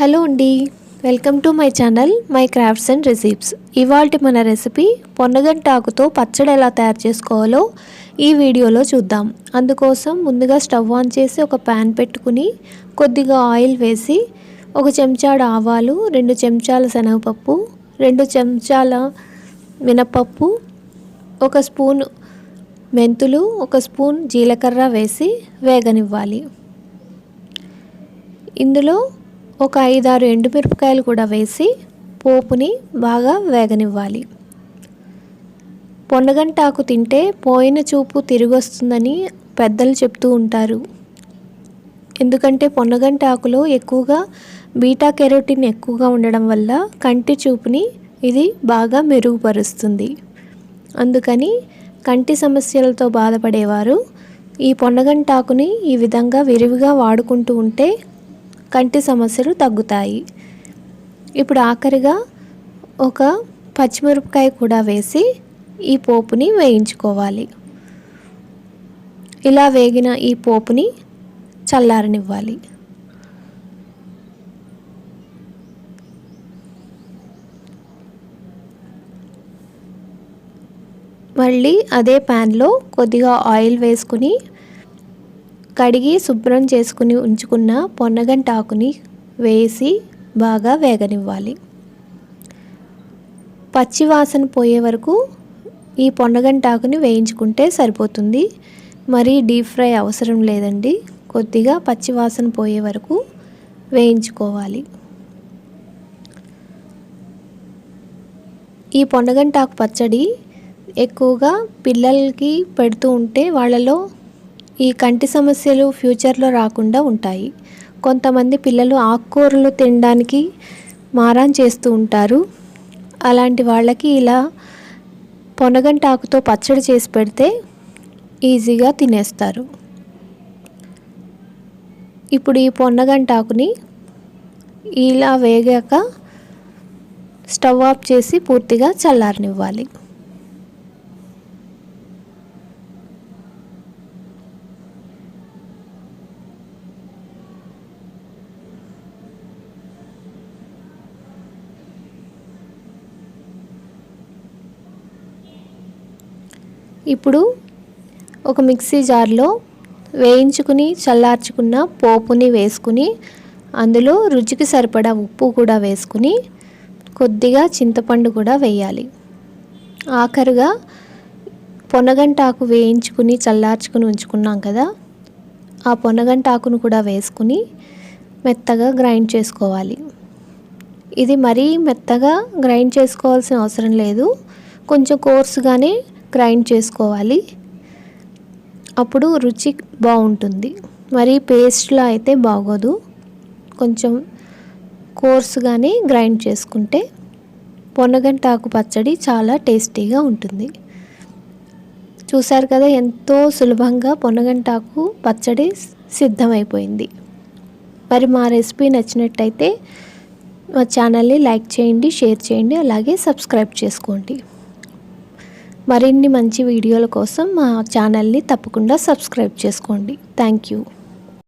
Hello అండి, welcome to my channel my crafts and recipes. ఇవాల్టి మన రెసిపీ పొన్నగంటి ఆకుతో పచ్చడి ఎలా తయారు చేసుకోవాలో ఈ వీడియోలో చూద్దాం. అందుకోసం ముందుగా స్టవ్ ఆన్ చేసి ఒక ప్యాన్ పెట్టుకుని కొద్దిగా ఆయిల్ వేసి 1 చెంచాడు ఆవాలు, 2 చెంచాల శనగపప్పు, 2 చెంచాల మినపప్పు, 1 స్పూన్ మెంతులు, 1 స్పూన్ జీలకర్ర వేసి వేగనివ్వాలి. ఇందులో ఒక 5-6 ఎండుమిరపకాయలు కూడా వేసి పోపుని బాగా వేగనివ్వాలి. పొన్నగంటి ఆకు తింటే పోయిన చూపు తిరిగి వస్తుందని పెద్దలు చెప్తూ ఉంటారు. ఎందుకంటే పొన్నగంటి ఆకులో ఎక్కువగా బీటా కెరోటిన్ ఎక్కువగా ఉండడం వల్ల కంటి చూపుని ఇది బాగా మెరుగుపరుస్తుంది. అందుకని కంటి సమస్యలతో బాధపడేవారు ఈ పొన్నగంటి ఆకుని ఈ విధంగా విరివిగా వాడుకుంటూ ఉంటే కంటి సమస్యలు తగ్గుతాయి. ఇప్పుడు ఆఖరిగా ఒక పచ్చిమిరపకాయ కూడా వేసి ఈ పోపుని వేయించుకోవాలి. ఇలా వేగిన ఈ పోపుని చల్లారనివ్వాలి. మళ్ళీ అదే ప్యాన్లో కొద్దిగా ఆయిల్ వేసుకుని కడిగి శుభ్రం చేసుకుని ఉంచుకున్న పొన్నగంటి ఆకుని వేసి బాగా వేగనివ్వాలి. పచ్చి వాసన పోయే వరకు ఈ పొన్నగంటి ఆకుని వేయించుకుంటే సరిపోతుంది. మరి డీప్ ఫ్రై అవసరం లేదండి. కొద్దిగా పచ్చి వాసన పోయే వరకు వేయించుకోవాలి. ఈ పొన్నగంటి ఆకు పచ్చడి ఎక్కువగా పిల్లలకి పెడుతూ ఉంటే వాళ్ళలో ఈ కంటి సమస్యలు ఫ్యూచర్లో రాకుండా ఉంటాయి. కొంతమంది పిల్లలు ఆకుకూరలు తినడానికి మారం చేస్తూ ఉంటారు. అలాంటి వాళ్ళకి ఇలా పొన్నగంటి ఆకుతో పచ్చడి చేసి పెడితే ఈజీగా తినేస్తారు. ఇప్పుడు ఈ పొన్నగంటి ఆకుని ఇలా వేగాక స్టవ్ ఆఫ్ చేసి పూర్తిగా చల్లారనివ్వాలి. ఇప్పుడు ఒక మిక్సీ జార్లో వేయించుకుని చల్లార్చుకున్న పోపుని వేసుకుని అందులో రుచికి సరిపడా ఉప్పు కూడా వేసుకుని కొద్దిగా చింతపండు కూడా వేయాలి. ఆఖరుగా పొన్నగంటి ఆకు వేయించుకుని చల్లార్చుకుని ఉంచుకున్నాం కదా, ఆ పొన్నగంటి ఆకును కూడా వేసుకుని మెత్తగా గ్రైండ్ చేసుకోవాలి. ఇది మరీ మెత్తగా గ్రైండ్ చేసుకోవాల్సిన అవసరం లేదు. కొంచెం కోర్సుగానే గ్రైండ్ చేసుకోవాలి. అప్పుడు రుచి బాగుంటుంది. మరి పేస్ట్లా అయితే బాగోదు. కొంచెం కోర్సుగానే గ్రైండ్ చేసుకుంటే పొన్నగంటి ఆకు పచ్చడి చాలా టేస్టీగా ఉంటుంది. చూసారు కదా, ఎంతో సులభంగా పొన్నగంటి ఆకు పచ్చడి సిద్ధమైపోయింది. మరి మా రెసిపీ నచ్చినట్టయితే మా ఛానల్ని లైక్ చేయండి, షేర్ చేయండి, అలాగే సబ్స్క్రైబ్ చేసుకోండి. మరిన్ని మంచి వీడియోల కోసం మా ఛానల్ని తప్పకుండా సబ్స్క్రైబ్ చేసుకోండి. Thank you.